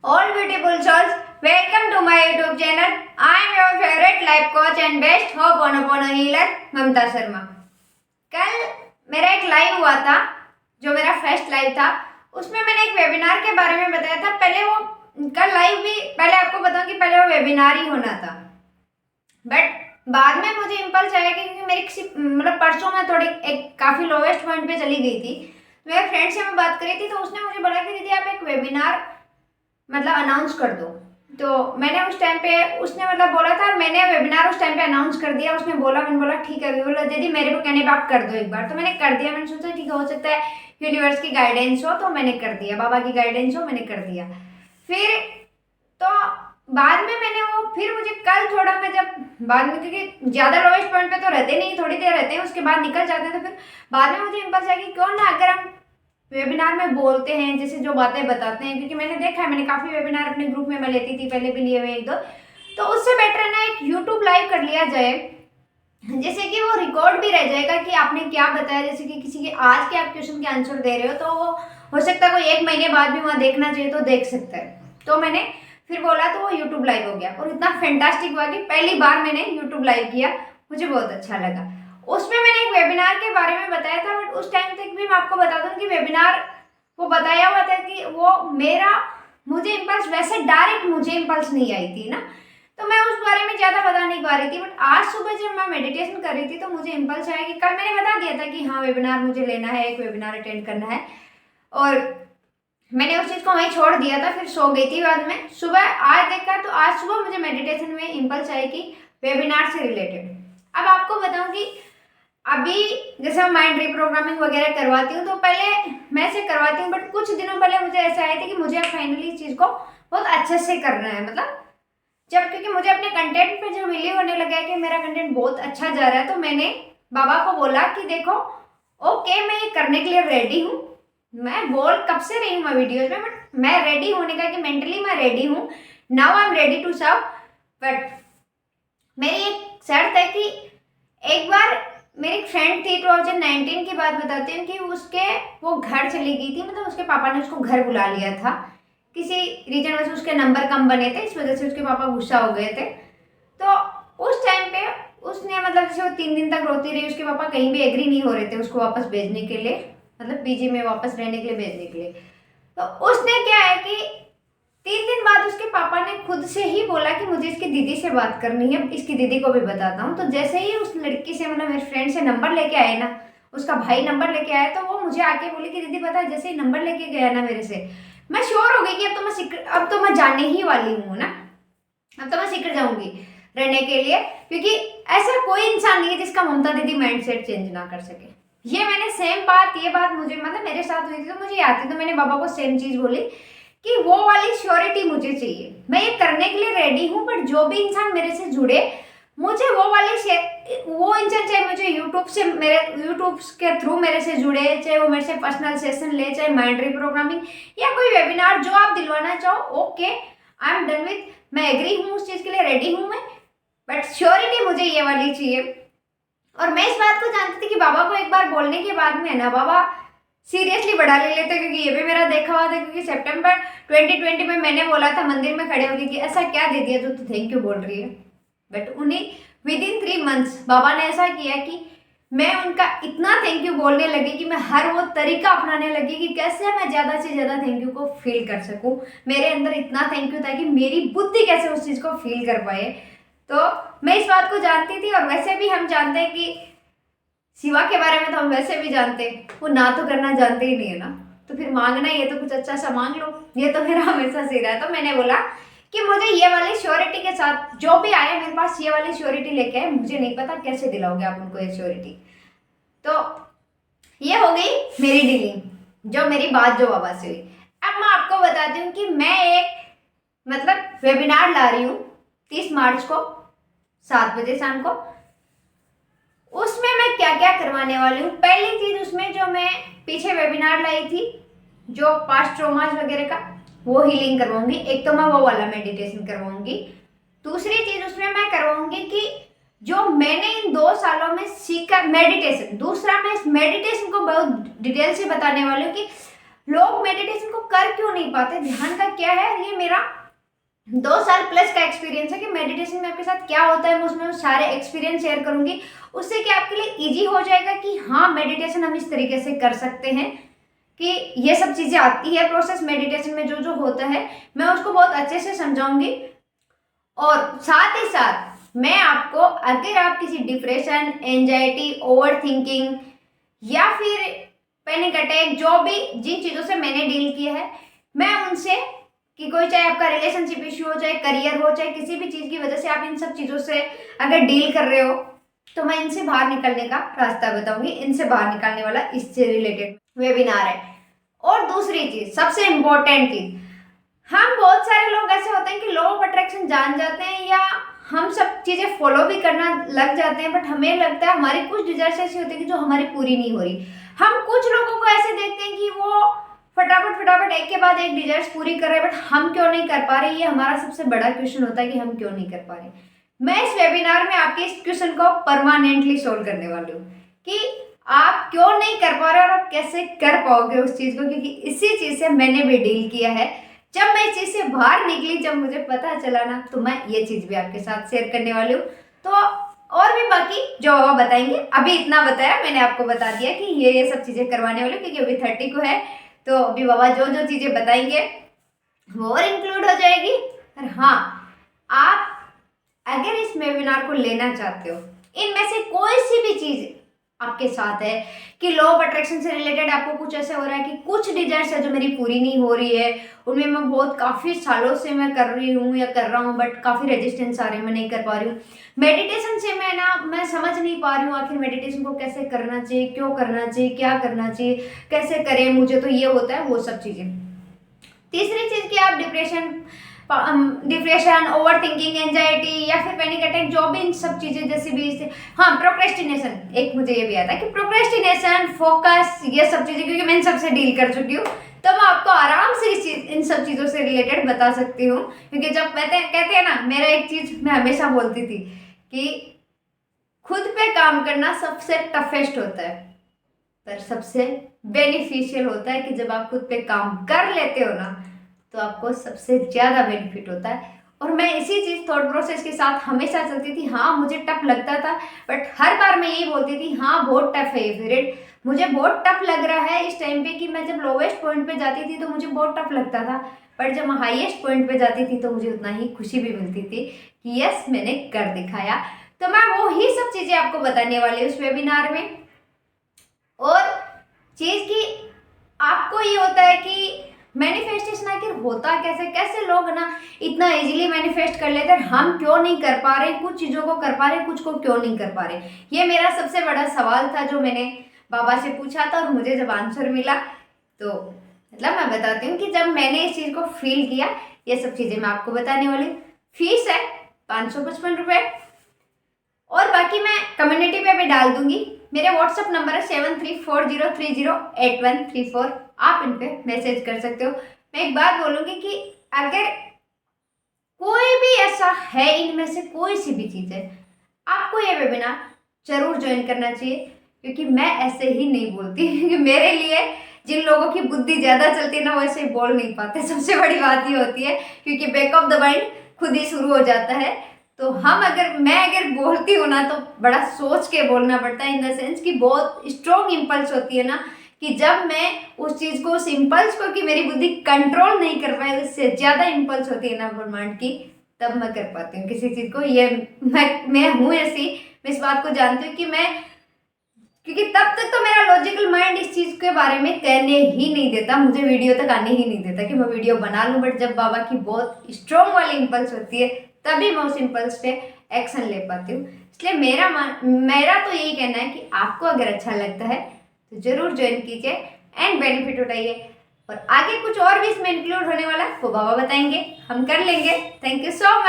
All beautiful souls, welcome to my YouTube channel. I am your favorite life coach and best Ho'oponopono healer, Mamta Sharma. कल मेरा एक live हुआ था, जो मेरा फर्स्ट लाइव था। उसमें मैंने एक वेबिनार के बारे में बताया था। कल लाइव भी पहले आपको बताऊं कि पहले वो वेबिनार ही होना था, बट बाद में मुझे इम्पल्स आया क्योंकि मेरी किसी परसों में थोड़ी एक काफ़ी लोवेस्ट पॉइंट पे चली गई थी। मेरे फ्रेंड से मैं बात करी थी, तो उसने मुझे बोला कि दीदी आप एक वेबिनार अनाउंस कर दो। तो मैंने उस टाइम पे उसने बोला था, मैंने वेबिनार उस टाइम पे अनाउंस कर दिया। उसने बोला, मैंने बोला ठीक है। बोला दीदी मेरे को कहने पे आप कर दो एक बार। तो मैंने कर दिया। मैंने सोचा ठीक है, हो सकता है यूनिवर्स की गाइडेंस हो, तो मैंने कर दिया। बाबा की गाइडेंस हो, मैंने कर दिया। फिर तो बाद में मैंने वो फिर मुझे कल थोड़ा मैं जब बाद में, क्योंकि ज़्यादा लोवेस्ट पॉइंट पे तो रहते नहीं, थोड़ी देर रहते हैं, उसके बाद निकल जाते हैं। तो फिर बाद में मुझे इम्पल्स आया कि क्यों ना अगर हम वेबिनार में बोलते हैं, जैसे जो बातें बताते हैं, क्योंकि मैंने देखा है, मैंने काफ़ी वेबिनार अपने ग्रुप में मैं लेती थी, पहले भी लिए हुए एक दो। तो उससे बेटर है ना एक यूट्यूब लाइव कर लिया जाए, जैसे कि वो रिकॉर्ड भी रह जाएगा कि आपने क्या बताया। जैसे कि किसी के आज के आप क्वेश्चन के आंसर दे रहे हो, तो वो हो सकता है कोई एक महीने बाद भी वहाँ देखना चाहिए तो देख सकता है। तो मैंने फिर बोला, तो वो यूट्यूब लाइव हो गया। और इतना फैंटास्टिक हुआ कि पहली बार मैंने यूट्यूब लाइव किया, मुझे बहुत अच्छा लगा। उसमें मैंने एक वेबिनार के बारे में बताया था, बट उस टाइम तक भी मैं आपको बता दूं कि वेबिनार वो बताया हुआ था कि वो मुझे इम्पल्स, वैसे डायरेक्ट मुझे इम्पल्स नहीं आई थी ना, तो मैं उस बारे में ज़्यादा बता नहीं पा रही थी। बट आज सुबह जब मैं मेडिटेशन कर रही थी, तो मुझे इम्पल्स आया कि कल मैंने बता दिया था कि हाँ वेबिनार मुझे लेना है, एक वेबिनार अटेंड करना है, और मैंने उस चीज़ को वहीं छोड़ दिया था। फिर सो गई थी। बाद में सुबह आज देखा, तो आज सुबह मुझे मेडिटेशन में इम्पल्स आया कि वेबिनार से रिलेटेड। अब आपको बताऊं कि अभी जैसे मैं माइंड रिप्रोग्रामिंग वगैरह करवाती हूँ, तो पहले मैं से करवाती हूँ, बट कुछ दिनों पहले मुझे ऐसा आया था कि मुझे फाइनली इस चीज़ को बहुत अच्छे से करना है। क्योंकि मुझे अपने कंटेंट पे जो बिलीव होने लगा है कि मेरा कंटेंट बहुत अच्छा जा रहा है, तो मैंने बाबा को बोला कि देखो ओके, मैं ये करने के लिए रेडी हूँ। मैं बोल कब से रही हूँ मैं वीडियोज में, बट मैं रेडी होने का कि मेंटली मैं रेडी हूँ। Now I am ready to serve. But मेरी एक शर्त है कि एक बार मेरी एक फ्रेंड थी, 2019 की बात बताती हूँ, कि वो घर चली गई थी। उसके पापा ने उसको घर बुला लिया था, किसी रीजन वजह से उसके नंबर कम बने थे, इस वजह से उसके पापा गुस्सा हो गए थे। तो उस टाइम पे उसने जैसे वो 3 दिन तक रोती रही, उसके पापा कहीं भी एग्री नहीं हो रहे थे उसको वापस भेजने के लिए, पीजी में वापस रहने के लिए भेजने के लिए। तो उसने क्या है कि 3 दिन बाद उसके पापा ने खुद से ही बोला कि मुझे इसकी दीदी से बात करनी है, इसकी दीदी को भी बताता हूँ। तो जैसे ही उस लड़की से मेरे फ्रेंड से नंबर लेके आए ना, उसका भाई नंबर लेके आया, तो वो मुझे आके बोली कि दीदी पता है, जैसे ही नंबर लेके गया ना मेरे से, मैं श्योर हो गई कि अब तो मैं जाने ही वाली हूँ ना, अब तो मैं सीख जाऊंगी रहने के लिए। क्योंकि ऐसा कोई इंसान नहीं है जिसका ममता दीदी माइंडसेट चेंज ना कर सके। ये मैंने ये बात मुझे मेरे साथ हुई थी, तो मुझे याद थी। तो मैंने बाबा को सेम चीज़ बोली कि वो वाली श्योरिटी मुझे चाहिए। मैं ये करने के लिए रेडी हूँ, बट जो भी इंसान मेरे से जुड़े, मुझे वो इंसान, चाहे मुझे यूट्यूब के थ्रू मेरे से जुड़े, चाहे वो मेरे से पर्सनल सेशन ले, चाहे माइंड रिप्रोग्रामिंग या कोई वेबिनार जो आप दिलवाना चाहो, okay I am done with, मैं एग्री हूँ, उस चीज़ के लिए रेडी हूँ मैं, बट श्योरिटी मुझे ये वाली चाहिए। और मैं इस बात को जानती थी कि बाबा को एक बार बोलने के बाद में ना बाबा सीरियसली बढ़ा ले लेते, क्योंकि ये भी मेरा देखा हुआ था। क्योंकि सितंबर 2020 में मैंने बोला था मंदिर में खड़े होकर कि ऐसा क्या दे दिया जो तू थैंक यू बोल रही है, बट उन्हीं विदिन 3 मंथ्स बाबा ने ऐसा किया कि मैं उनका इतना थैंक यू बोलने लगी कि मैं हर वो तरीका अपनाने लगी कि कैसे मैं ज़्यादा से ज़्यादा थैंक यू को फील कर सकूं। मेरे अंदर इतना थैंक यू था कि मेरी बुद्धि कैसे उस चीज़ को फील कर पाए। तो मैं इस बात को जानती थी। और वैसे भी हम जानते हैं कि शिवा के बारे में तो हम वैसे भी जानते हैं, वो ना तो करना जानते ही नहीं है ना, तो फिर मांगना ये तो कुछ अच्छा सा मांग लो, ये तो मेरा हमेशा से रहा है। तो मैंने बोला कि मुझे ये वाली श्योरिटी के साथ जो भी आए मेरे पास, ये वाली श्योरिटी लेके आए। मुझे नहीं पता कैसे दिलाओगे आप उनको ये श्योरिटी। तो ये हो गई मेरी डीलिंग, जो मेरी बात जो बाबा से हुई। अब मैं आपको बताती हूँ कि मैं एक वेबिनार ला रही हूँ 30 मार्च को 7 बजे शाम को। उसमें मैं क्या क्या करवाने वाली हूँ। पहली चीज़, उसमें जो मैं पीछे वेबिनार लाई थी जो पास्ट ट्रॉमास वगैरह का, वो हीलिंग करवाऊंगी। एक तो मैं वो वाला मेडिटेशन करवाऊंगी। दूसरी चीज़ उसमें मैं करवाऊंगी कि जो मैंने इन 2 सालों में सीखा मेडिटेशन। दूसरा, मैं इस मेडिटेशन को बहुत डिटेल से बताने वाली हूँ कि लोग मेडिटेशन को कर क्यों नहीं पाते? ध्यान का क्या है? ये मेरा 2 साल प्लस का एक्सपीरियंस है कि मेडिटेशन में आपके साथ क्या होता है। मैं उसमें सारे एक्सपीरियंस शेयर करूंगी, उससे कि आपके लिए इजी हो जाएगा कि हाँ मेडिटेशन हम इस तरीके से कर सकते हैं, कि ये सब चीज़ें आती है प्रोसेस मेडिटेशन में जो जो होता है, मैं उसको बहुत अच्छे से समझाऊंगी। और साथ ही साथ मैं आपको, अगर आप किसी डिप्रेशन, एंजाइटी, ओवर थिंकिंग या फिर पैनिक अटैक, जो भी जिन चीज़ों से मैंने डील किया है, मैं उनसे, कि कोई चाहे आपका रिलेशनशिप इश्यू हो, चाहे करियर हो, चाहे किसी भी चीज़ की वजह से आप इन सब चीज़ों से अगर डील कर रहे हो, तो मैं इनसे बाहर निकलने का रास्ता बताऊंगी। इनसे बाहर निकलने वाला इससे रिलेटेड वेबिनार है। और दूसरी चीज़, सबसे इम्पोर्टेंट चीज़, हम बहुत सारे लोग ऐसे होते हैं कि लॉ ऑफ अट्रैक्शन जान जाते हैं या हम सब चीज़ें फॉलो भी करना लग जाते हैं, बट हमें लगता है हमारी कुछ डिजायर्स ऐसी होती है कि जो हमारी पूरी नहीं हो रही। हम कुछ लोगों को ऐसे देखते हैं कि वो फटाफट एक के बाद एक डिजायर्स पूरी कर रहे हैं, बट हम क्यों नहीं कर पा रहे? ये हमारा सबसे बड़ा क्वेश्चन होता है कि हम क्यों नहीं कर पा रहे। मैं इस वेबिनार में आपके इस क्वेश्चन को परमानेंटली सोल्व करने वाली हूँ कि आप क्यों नहीं कर पा रहे और आप कैसे कर पाओगे उस चीज़ को, क्योंकि इसी चीज़ से मैंने भी डील किया है। जब मैं इस चीज़ से बाहर निकली, जब मुझे पता चला ना, तो मैं ये चीज़ भी आपके साथ शेयर करने वाली हूँ। तो और भी बाकी जो बाबा बताएंगे, अभी इतना बताया मैंने, आपको बता दिया कि ये सब चीज़ें करवाने वाली हूँ, क्योंकि अभी 30 को है, तो अभी बाबा जो जो चीज़ें बताएंगे वो और इंक्लूड हो जाएगी। और हाँ, आप अगर इस वेबिनार को लेना चाहते हो, इनमें से कोई सी भी चीज़ आपके साथ है कि लॉ ऑफ अट्रैक्शन से रिलेटेड आपको कुछ ऐसा हो रहा है कि कुछ डिजायर्स है जो मेरी पूरी नहीं हो रही है, उनमें मैं बहुत काफ़ी सालों से मैं कर रही हूँ या कर रहा हूँ, बट काफ़ी रेजिस्टेंस आ रहे हैं, मैं नहीं कर पा रही हूँ। मेडिटेशन से मैं समझ नहीं पा रही हूँ आखिर मेडिटेशन को कैसे करना चाहिए, क्यों करना चाहिए, क्या करना चाहिए, कैसे करें, मुझे तो ये होता है, वो सब चीज़ें। तीसरी चीज़ कि आप डिप्रेशन, ओवर थिंकिंग, एंजाइटी या फिर पैनिक अटैक, जो भी इन सब चीज़ें जैसे भी इससे, हाँ प्रोक्रेस्टिनेशन, एक मुझे ये भी आता है कि प्रोक्रेस्टिनेशन, फोकस, ये सब चीज़ें, क्योंकि मैं इन सब से डील कर चुकी हूँ, तो मैं आपको आराम से इन सब चीज़ों से रिलेटेड बता सकती हूँ। क्योंकि जब कहते हैं ना, मेरा एक चीज़ मैं हमेशा बोलती थी कि खुद पे काम करना सबसे टफेस्ट होता है, पर सबसे बेनिफिशियल होता है कि जब आप खुद पे काम कर लेते हो ना, तो आपको सबसे ज़्यादा बेनिफिट होता है। और मैं इसी चीज़ थॉट प्रोसेस के साथ हमेशा चलती थी। हाँ मुझे टफ लगता था, बट हर बार मैं यही बोलती थी, हाँ बहुत टफ है ये पीरियड, मुझे बहुत टफ लग रहा है इस टाइम पे, कि मैं जब लोवेस्ट पॉइंट पे जाती थी तो मुझे बहुत टफ लगता था, पर जब मैं हाईएस्ट पॉइंट पे जाती थी तो मुझे उतना ही खुशी भी मिलती थी कि यस मैंने कर दिखाया। तो मैं वो ही सब चीज़ें आपको बताने वाली हूँ उस वेबिनार में। और चीज़ की आपको ये होता है कि मैनिफेस्टेशन आखिर होता कैसे, कैसे लोग ना इतना इजीली मैनिफेस्ट कर लेते हैं, हम क्यों नहीं कर पा रहे, कुछ चीज़ों को कर पा रहे, कुछ को क्यों नहीं कर पा रहे। ये मेरा सबसे बड़ा सवाल था जो मैंने बाबा से पूछा था, और मुझे जब आंसर मिला तो मतलब मैं बताती हूँ कि जब मैंने इस चीज़ को फील किया, ये सब चीज़ें मैं आपको बताने वाली। फीस है 555 रुपये, और बाकी मैं कम्युनिटी पे भी डाल दूंगी। मेरे व्हाट्सअप नंबर है 7340308134, आप इन पे मैसेज कर सकते हो। मैं एक बात बोलूँगी कि अगर कोई भी ऐसा है, इनमें से कोई सी भी चीज़ है, आपको ये वेबिनार जरूर ज्वाइन करना चाहिए, क्योंकि मैं ऐसे ही नहीं बोलती क्योंकि मेरे लिए जिन लोगों की बुद्धि ज़्यादा चलती है ना, वो ऐसे ही बोल नहीं पाते। सबसे बड़ी बात ये होती है, क्योंकि बैक ऑफ द माइंड खुद ही शुरू हो जाता है। तो मैं अगर बोलती हूँ ना, तो बड़ा सोच के बोलना पड़ता है, इन द सेंस कि बहुत स्ट्रॉन्ग इम्पल्स होती है ना, कि जब मैं उस चीज़ को, उस इम्पल्स को, कि मेरी बुद्धि कंट्रोल नहीं कर पाए, उससे ज़्यादा इम्पल्स होती है ना ब्रह्मांड की, तब मैं कर पाती हूँ किसी चीज़ को। ये मैं हूँ ऐसी, मैं इस बात को जानती हूँ कि क्योंकि तब तक तो मेरा लॉजिकल माइंड इस चीज़ के बारे में कहने ही नहीं देता, मुझे वीडियो तक आने ही नहीं देता कि मैं वीडियो बना लूँ। बट जब बाबा की बहुत स्ट्रॉन्ग वाली इम्पल्स होती है, तभी मैं उस इम्पल्स पे एक्शन ले पाती हूँ। इसलिए मेरा तो यही कहना है कि आपको अगर अच्छा लगता है तो ज़रूर ज्वाइन कीजिए एंड बेनिफिट उठाइए। और आगे कुछ और भी इसमें इंक्लूड होने वाला है, वो बाबा बताएंगे, हम कर लेंगे। Thank you so much.